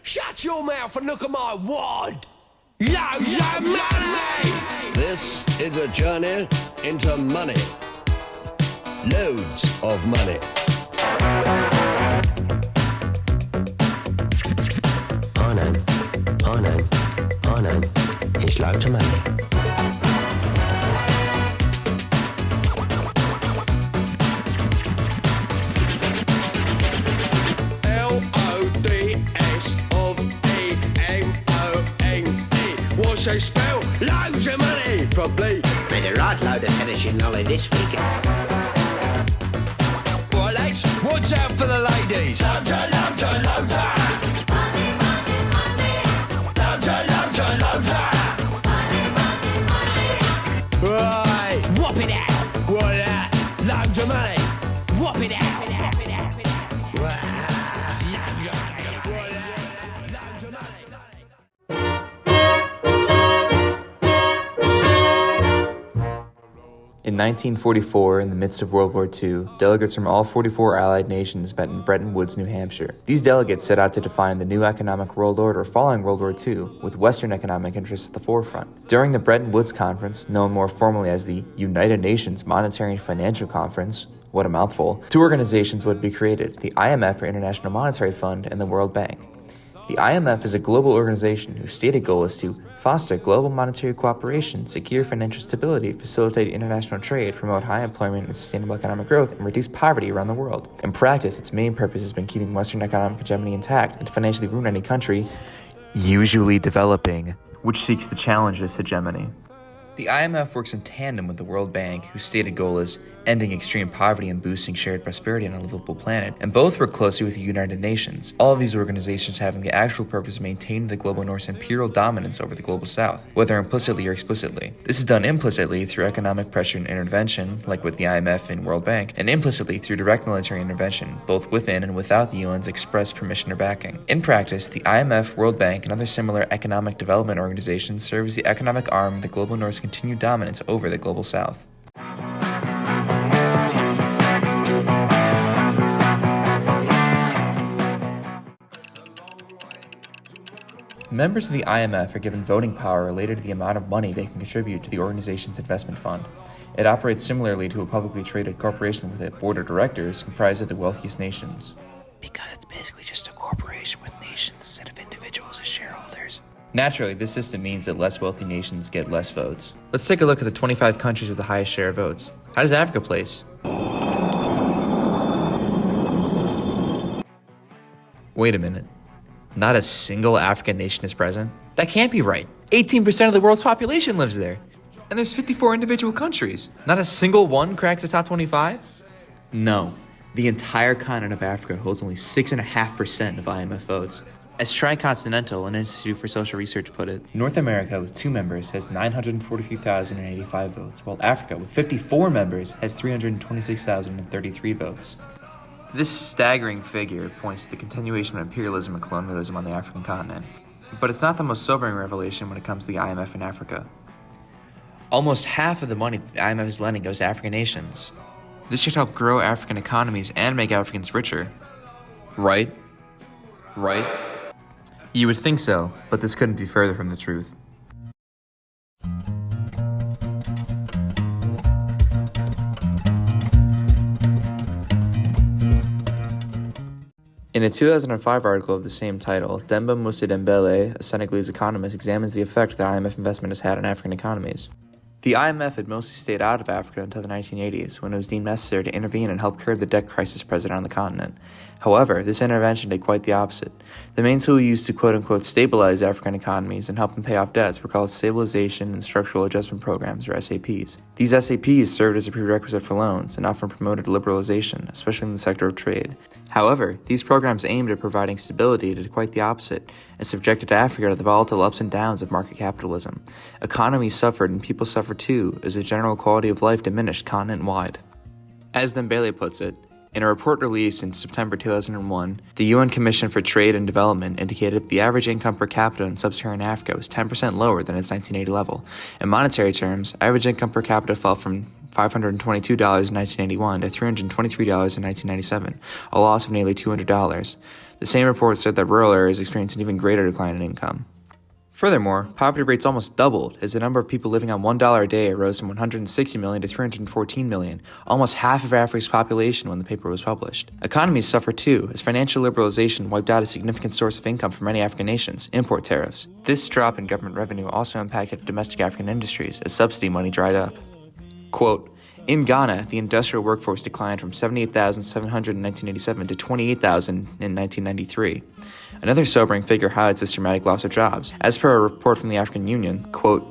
Shut your mouth and look at my wad! Loads of money! This is a journey into money. Loads of money. I know. It's loads of money. What's they spell? Loads of money, probably. Made a right load of finishing knowledge this week. Right, lads, what's out for the ladies? Loads of. Money. Loads of. Money. Right, whop it out. What that? Loads of money. Whop it out. In 1944, in the midst of World War II, delegates from all 44 Allied nations met in Bretton Woods, New Hampshire. These delegates set out to define the new economic world order following World War II, with Western economic interests at the forefront. During the Bretton Woods Conference, known more formally as the United Nations Monetary and Financial Conference, what a mouthful, two organizations would be created, the IMF, or International Monetary Fund, and the World Bank. The IMF is a global organization whose stated goal is to foster global monetary cooperation, secure financial stability, facilitate international trade, promote high employment and sustainable economic growth, and reduce poverty around the world. In practice, its main purpose has been keeping Western economic hegemony intact and to financially ruin any country, usually developing, which seeks to challenge this hegemony. The IMF works in tandem with the World Bank, whose stated goal is ending extreme poverty and boosting shared prosperity on a livable planet, and both work closely with the United Nations, all of these organizations having the actual purpose of maintaining the global North's imperial dominance over the global South, whether implicitly or explicitly. This is done implicitly through economic pressure and intervention, like with the IMF and World Bank, and implicitly through direct military intervention, both within and without the UN's express permission or backing. In practice, the IMF, World Bank, and other similar economic development organizations serve as the economic arm of the global North's continued dominance over the global South. Members of the IMF are given voting power related to the amount of money they can contribute to the organization's investment fund. It operates similarly to a publicly traded corporation with a board of directors comprised of the wealthiest nations. Because it's basically just a corporation with nations instead of individuals as shareholders. Naturally, this system means that less wealthy nations get less votes. Let's take a look at the 25 countries with the highest share of votes. How does Africa place? Wait a minute. Not a single African nation is present? That can't be right. 18% of the world's population lives there. And there's 54 individual countries. Not a single one cracks the top 25? No. The entire continent of Africa holds only 6.5% of IMF votes. As Tricontinental, an institute for social research, put it, North America with 2 members has 943,085 votes, while Africa with 54 members has 326,033 votes. This staggering figure points to the continuation of imperialism and colonialism on the African continent. But it's not the most sobering revelation when it comes to the IMF in Africa. Almost half of the money that the IMF is lending goes to African nations. This should help grow African economies and make Africans richer. Right? You would think so, but this couldn't be further from the truth. In a 2005 article of the same title, Demba Musa Dembele, a Senegalese economist, examines the effect that IMF investment has had on African economies. The IMF had mostly stayed out of Africa until the 1980s, when it was deemed necessary to intervene and help curb the debt crisis present on the continent. However, this intervention did quite the opposite. The main tool used to quote-unquote stabilize African economies and help them pay off debts were called Stabilization and Structural Adjustment Programs, or SAPs. These SAPs served as a prerequisite for loans and often promoted liberalization, especially in the sector of trade. However, these programs aimed at providing stability did quite the opposite, and subjected Africa to the volatile ups and downs of market capitalism. Economies suffered and people suffered too, as the general quality of life diminished continent-wide. As Dembele puts it, in a report released in September 2001, the UN Commission for Trade and Development indicated that the average income per capita in sub-Saharan Africa was 10% lower than its 1980 level. In monetary terms, average income per capita fell from $522 in 1981 to $323 in 1997, a loss of nearly $200. The same report said that rural areas experienced an even greater decline in income. Furthermore, poverty rates almost doubled as the number of people living on $1 a day rose from 160 million to 314 million, almost half of Africa's population when the paper was published. Economies suffer too, as financial liberalization wiped out a significant source of income for many African nations, import tariffs. This drop in government revenue also impacted domestic African industries as subsidy money dried up. Quote, in Ghana, the industrial workforce declined from 78,700 in 1987 to 28,000 in 1993. Another sobering figure highlights this dramatic loss of jobs. As per a report from the African Union, quote,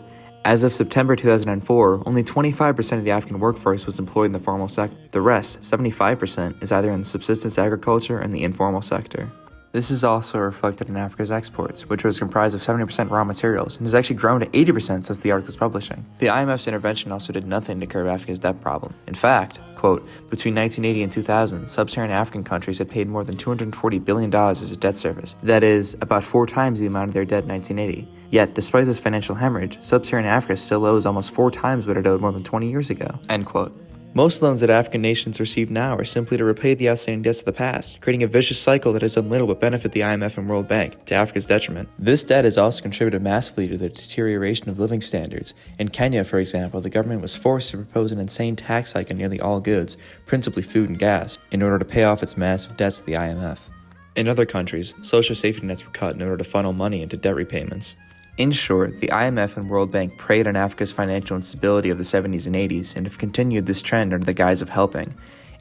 as of September 2004, only 25% of the African workforce was employed in the formal sector. The rest, 75%, is either in subsistence agriculture and the informal sector. This is also reflected in Africa's exports, which was comprised of 70% raw materials and has actually grown to 80% since the article's publishing. The IMF's intervention also did nothing to curb Africa's debt problem. In fact, quote, between 1980 and 2000, sub-Saharan African countries had paid more than $240 billion as a debt service. That is, about 4 times the amount of their debt in 1980. Yet, despite this financial hemorrhage, sub-Saharan Africa still owes almost 4 times what it owed more than 20 years ago. End quote. Most loans that African nations receive now are simply to repay the outstanding debts of the past, creating a vicious cycle that has done little but benefit the IMF and World Bank, to Africa's detriment. This debt has also contributed massively to the deterioration of living standards. In Kenya, for example, the government was forced to propose an insane tax hike on nearly all goods, principally food and gas, in order to pay off its massive debts to the IMF. In other countries, social safety nets were cut in order to funnel money into debt repayments. In short, the IMF and World Bank preyed on Africa's financial instability of the 70s and 80s and have continued this trend under the guise of helping.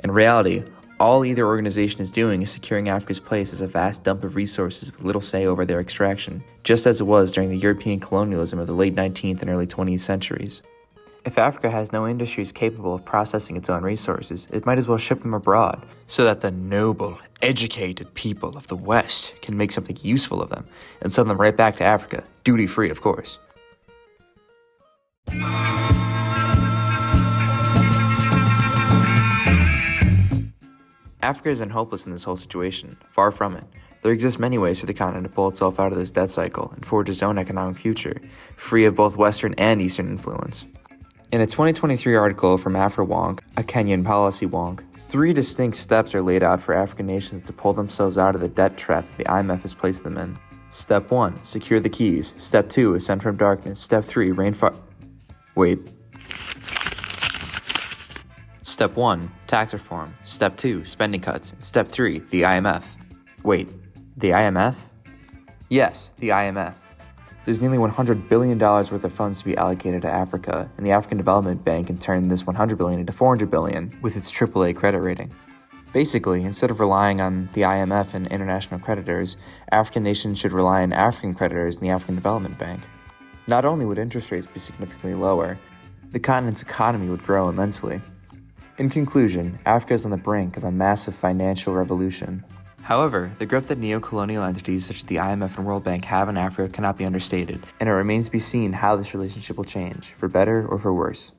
In reality, all either organization is doing is securing Africa's place as a vast dump of resources with little say over their extraction, just as it was during the European colonialism of the late 19th and early 20th centuries. If Africa has no industries capable of processing its own resources, it might as well ship them abroad, so that the noble, educated people of the West can make something useful of them, and send them right back to Africa, duty-free, of course. Africa isn't hopeless in this whole situation, far from it. There exist many ways for the continent to pull itself out of this debt cycle and forge its own economic future, free of both Western and Eastern influence. In a 2023 article from AfriWonk, a Kenyan policy wonk, 3 distinct steps are laid out for African nations to pull themselves out of the debt trap that the IMF has placed them in. Step 1, secure the keys. Step 2, ascend from darkness. Step 3, Step 1, tax reform. Step 2, spending cuts. And Step 3, the IMF. The IMF? Yes, the IMF. There's nearly $100 billion worth of funds to be allocated to Africa, and the African Development Bank can turn this $100 billion into $400 billion with its AAA credit rating. Basically, instead of relying on the IMF and international creditors, African nations should rely on African creditors in the African Development Bank. Not only would interest rates be significantly lower, the continent's economy would grow immensely. In conclusion, Africa is on the brink of a massive financial revolution. However, the grip that neocolonial entities such as the IMF and World Bank have in Africa cannot be understated, and it remains to be seen how this relationship will change, for better or for worse.